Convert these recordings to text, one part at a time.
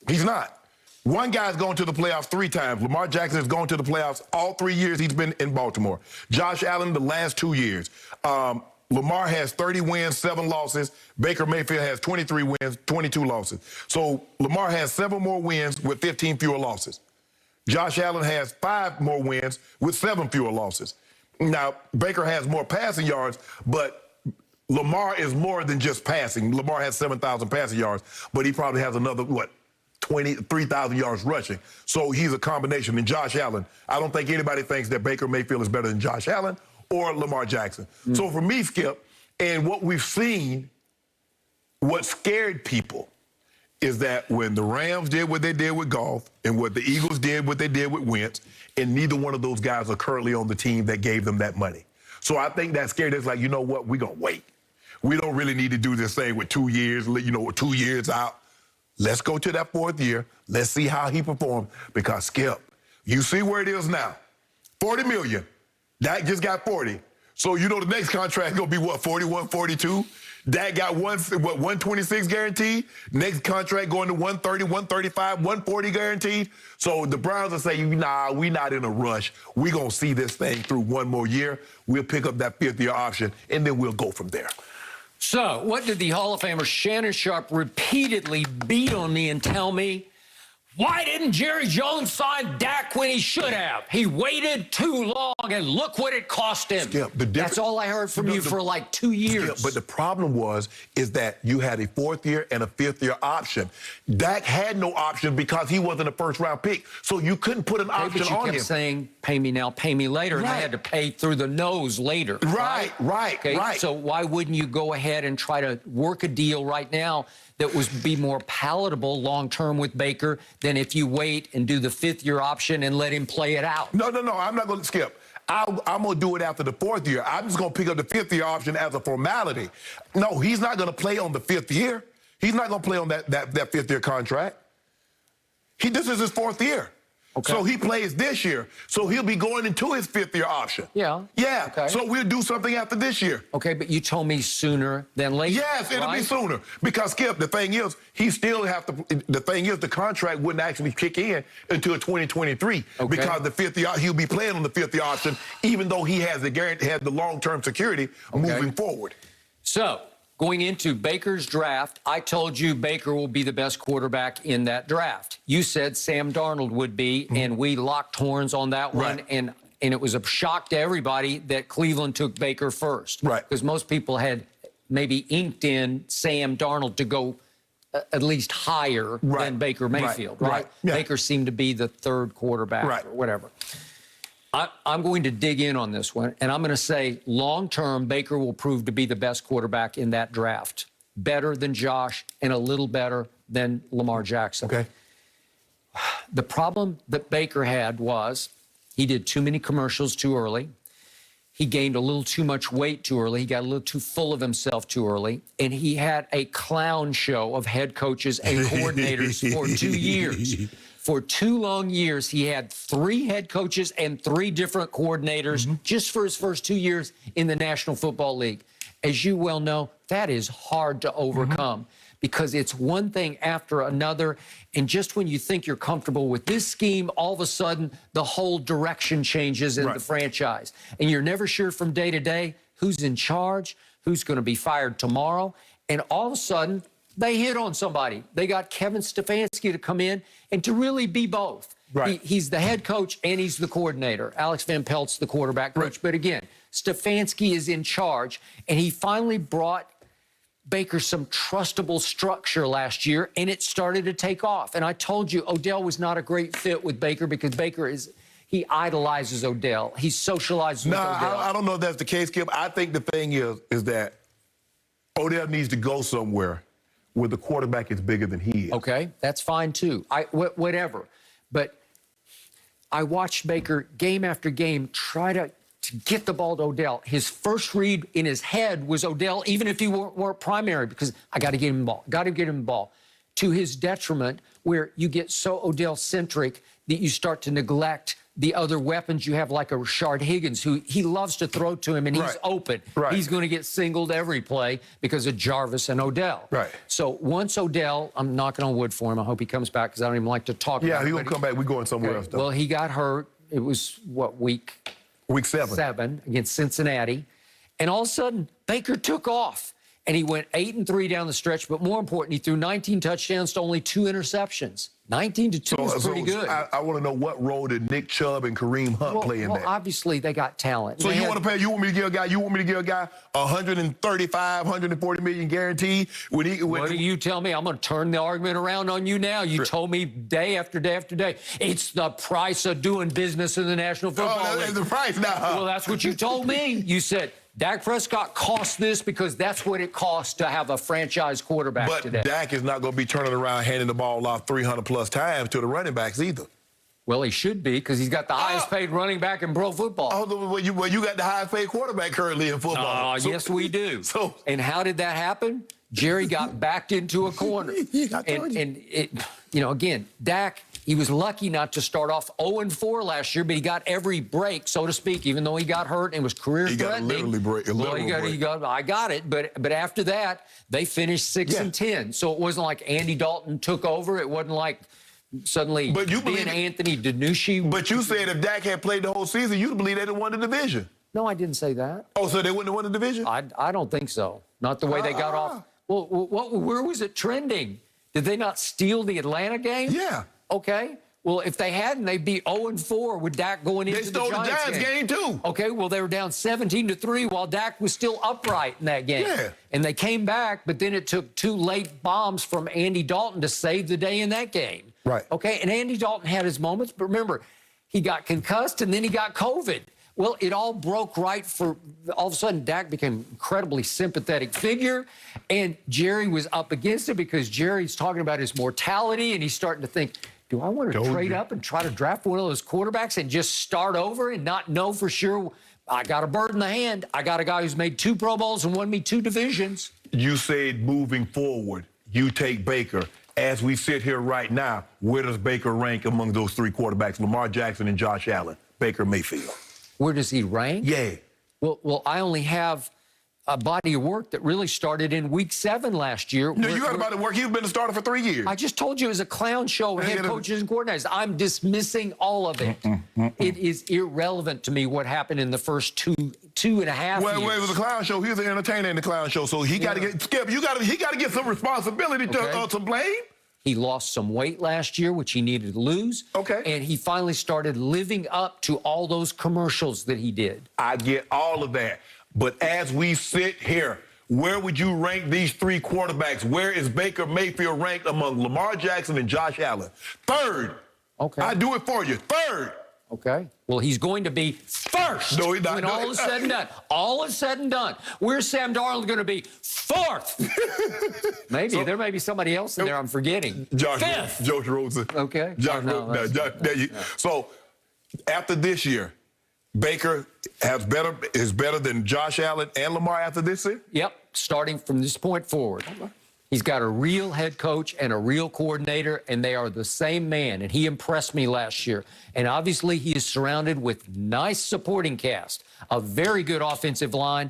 He's not. One guy's gone to the playoffs 3 times. Lamar Jackson has gone to the playoffs all 3 years he's been in Baltimore. Josh Allen the last 2 years. Lamar has 30 wins, 7 losses. Baker Mayfield has 23 wins, 22 losses. So Lamar has 7 more wins with 15 fewer losses. Josh Allen has 5 more wins with 7 fewer losses. Now, Baker has more passing yards, but Lamar is more than just passing. Lamar has 7,000 passing yards, but he probably has another, 3,000 yards rushing. So he's a combination. And Josh Allen, I don't think anybody thinks that Baker Mayfield is better than Josh Allen or Lamar Jackson. So for me, Skip, and what we've seen, what scared people is that when the Rams did what they did with Goff and what the Eagles did what they did with Wentz, and neither one of those guys are currently on the team that gave them that money. So I think that scared us, like, you know what, we're going to wait. We don't really need to do this thing with 2 years, 2 years out. Let's go to that 4th year. Let's see how he performs. Because, Skip, you see where it is now. $40 million. Dak just got 40. So you know the next contract is going to be, what, 41, 42? Dak got 126 guaranteed. Next contract going to 130, 135, 140 guaranteed. So the Browns will say, nah, we're not in a rush. We're going to see this thing through 1 more year. We'll pick up that 5th year option, and then we'll go from there. So, what did the Hall of Famer Shannon Sharp repeatedly beat on me and tell me? Why didn't Jerry Jones sign Dak when he should have? He waited too long, and look what it cost him. Skip, that's all I heard from you for like 2 years. Skip, but the problem is that you had a 4th year and a 5th year option. Dak had no option because he wasn't a first-round pick, so you couldn't put an option on him. But you kept saying, pay me now, pay me later, and they had to pay through the nose later. Right. So why wouldn't you go ahead and try to work a deal right now that would be more palatable long-term with Baker than if you wait and do the 5th year option and let him play it out? No, I'm not going to skip. I'm going to do it after the 4th year. I'm just going to pick up the 5th year option as a formality. No, he's not going to play on the 5th year. He's not going to play on that 5th year contract. This is his 4th year. Okay. So he plays this year. So he'll be going into his 5th year option. Yeah. Okay. So we'll do something after this year. Okay, but you told me sooner than later. Yes, it'll be sooner. Because, Skip, the thing is, the contract wouldn't actually kick in until 2023. Okay. Because the 5th year, he'll be playing on the 5th year option, even though he has the long-term security moving forward. So, going into Baker's draft, I told you Baker will be the best quarterback in that draft. You said Sam Darnold would be, and we locked horns on that one, and it was a shock to everybody that Cleveland took Baker first. Right. Because most people had maybe inked in Sam Darnold to go at least higher than Baker Mayfield, right? Yeah. Baker seemed to be the 3rd quarterback or whatever. I'm going to dig in on this one, and I'm going to say long-term, Baker will prove to be the best quarterback in that draft. Better than Josh and a little better than Lamar Jackson. Okay. The problem that Baker had was he did too many commercials too early. He gained a little too much weight too early. He got a little too full of himself too early. And he had a clown show of head coaches and coordinators for 2 years. For 2 long years, he had 3 head coaches and 3 different coordinators just for his first 2 years in the National Football League. As you well know, that is hard to overcome because it's one thing after another. And just when you think you're comfortable with this scheme, all of a sudden, the whole direction changes in the franchise. And you're never sure from day to day who's in charge, who's going to be fired tomorrow. And all of a sudden, they hit on somebody. They got Kevin Stefanski to come in and to really be both. He's the head coach and he's the coordinator. Alex Van Pelt's the quarterback coach. But again, Stefanski is in charge, and he finally brought Baker some trustable structure last year, and it started to take off. And I told you Odell was not a great fit with Baker because Baker he idolizes Odell. He socializes with Odell. I don't know if that's the case, Skip. I think the thing is that Odell needs to go somewhere where the quarterback is bigger than he is. Okay, that's fine too. Whatever. But I watched Baker game after game try to get the ball to Odell. His first read in his head was Odell, even if he weren't primary, because I got to get him the ball, to his detriment, where you get so Odell-centric that you start to neglect the other weapons you have, like a Rashard Higgins, who he loves to throw to him, and he's open. He's going to get singled every play because of Jarvis and Odell. So once Odell, I'm knocking on wood for him. I hope he comes back because I don't even like to talk about it. Yeah, he's going to come back. We're going somewhere else, though. Well, he got hurt. It was, what, week 7 against Cincinnati. And all of a sudden, Baker took off. And he went 8-3 down the stretch, but more important, he threw 19 touchdowns to only 2 interceptions. 19-2 is pretty good. I want to know, what role did Nick Chubb and Kareem Hunt play in that? Well, obviously they got talent. So you want me to give a guy 135, 140 million guaranteed? What do you tell me? I'm going to turn the argument around on you now. You told me day after day after day, it's the price of doing business in the National Football League. That's the price now. Well, that's what you told me. You said, Dak Prescott cost this because that's what it costs to have a franchise quarterback today. But Dak is not going to be turning around handing the ball off 300-plus times to the running backs either. Well, he should be, because he's got the highest paid running back in pro football. Well, you got the highest paid quarterback currently in football. Yes, we do. And how did that happen? Jerry got backed into a corner. And it, again, Dak, he was lucky not to start off 0-4 last year, but he got every break, so to speak, even though he got hurt and was career-threatening. He got I got it, but after that, they finished 6-10. So it wasn't like Andy Dalton took over. It wasn't like suddenly Anthony DiNucci. But you said if Dak had played the whole season, you'd believe they'd have won the division. No, I didn't say that. Oh, so they wouldn't have won the division? I don't think so. Not the way they got off. Well, where was it trending? Did they not steal the Atlanta game? Yeah. Okay. Well, if they hadn't, they'd be 0-4 with Dak going into the Giants game. They stole the Giants game, too. Okay, well, they were down 17-3 while Dak was still upright in that game. Yeah. And they came back, but then it took 2 late bombs from Andy Dalton to save the day in that game. Right. Okay, and Andy Dalton had his moments, but remember, he got concussed and then he got COVID. Well, it all broke right for all of a sudden Dak became an incredibly sympathetic figure, and Jerry was up against it because Jerry's talking about his mortality, and he's starting to think, do I want to trade up and try to draft one of those quarterbacks and just start over and not know for sure? I got a bird in the hand. I got a guy who's made 2 Pro Bowls and won me 2 divisions. You said moving forward, you take Baker. As we sit here right now, where does Baker rank among those 3 quarterbacks, Lamar Jackson and Josh Allen? Baker Mayfield. Where does he rank? Yeah. Well, I only have a body of work that really started in week 7 last year. No, you got a body of work. He's been a starter for 3 years. I just told you it was a clown show with head coaches and coordinators. I'm dismissing all of it. It is irrelevant to me what happened in the first two and a half years. Well, it was a clown show. He was an entertainer in the clown show, so he got to get Skip. He got to get some responsibility to blame. He lost some weight last year, which he needed to lose. Okay. And he finally started living up to all those commercials that he did. I get all of that. But as we sit here, where would you rank these 3 quarterbacks? Where is Baker Mayfield ranked among Lamar Jackson and Josh Allen? 3rd. Okay. I do it for you. 3rd. Okay. Well, he's going to be first. No, he's not. When all is said and done. All is said and done. Where's Sam Darnold going to be? 4th. Maybe. There may be somebody else in there I'm forgetting. Josh 5th. Josh Rosen. Okay. So after this year, Baker is better than Josh Allen and Lamar after this year? Yep. Starting from this point forward. He's got a real head coach and a real coordinator, and they are the same man, and he impressed me last year. And obviously, he is surrounded with nice supporting cast, a very good offensive line,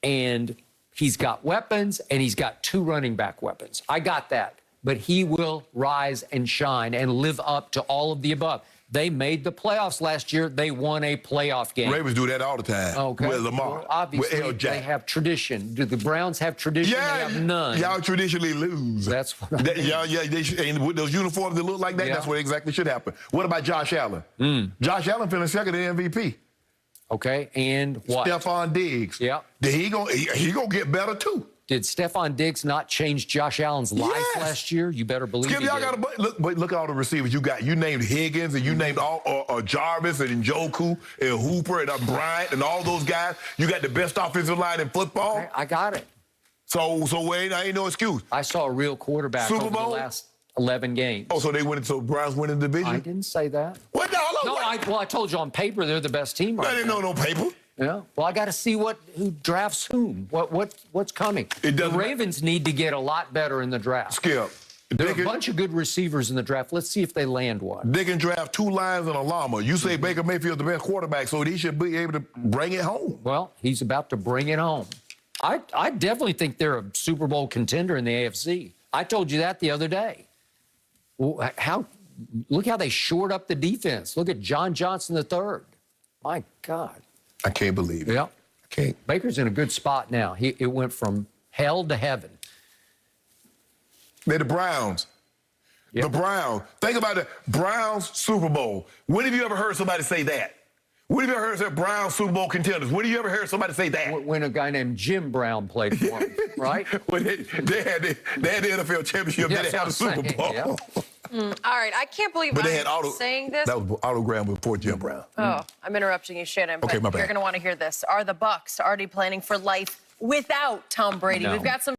and he's got weapons, and he's got 2 running back weapons. I got that. But he will rise and shine and live up to all of the above. They made the playoffs last year. They won a playoff game. Ravens do that all the time. Okay. With Lamar. Well, obviously, with they have tradition. Do the Browns have tradition? Yeah, they have none. Y'all traditionally lose. That's what I mean. And with those uniforms that look like that, that's what exactly should happen. What about Josh Allen? Josh Allen finished 2nd in MVP. Okay, and what? Stephon Diggs. Yeah. He gonna get better too. Did Stephon Diggs not change Josh Allen's life last year? You better believe Skip, y'all got to look at all the receivers you got. You named Higgins and you named all Jarvis and Njoku and Hooper and Bryant and all those guys. You got the best offensive line in football. I got it. So wait, ain't no excuse. I saw a real quarterback over the last 11 games. Oh, so Browns winning the division? I didn't say that. What? No, I told you on paper they're the best team right I didn't know no paper. Yeah. Well, I got to see who drafts whom. What's coming. The Ravens need to get a lot better in the draft. Skip, There are They a bunch of good receivers in the draft. Let's see if they land one. They can draft 2 lions and a llama. You say Baker Mayfield's the best quarterback, so he should be able to bring it home. Well, he's about to bring it home. I definitely think they're a Super Bowl contender in the AFC. I told you that the other day. Well, look how they shored up the defense. Look at John Johnson III. My God. I can't believe it. Yeah. I can't. Baker's in a good spot now. It went from hell to heaven. They're the Browns. Yep. The Browns. Think about the Browns Super Bowl. When have you ever heard somebody say that? When have you ever heard that Browns Super Bowl contenders? When have you ever heard somebody say that? When a guy named Jim Brown played for him, right? When they had the NFL championship, Yeah, they didn't have the that's what Super I'm Bowl. saying, All right, I can't believe But they I'm had saying this. That was autographed before Jim Brown. Oh, I'm interrupting you, Shannon. Okay, but my bad. You're going to want to hear this. Are the Bucks already planning for life without Tom Brady? No. We've got some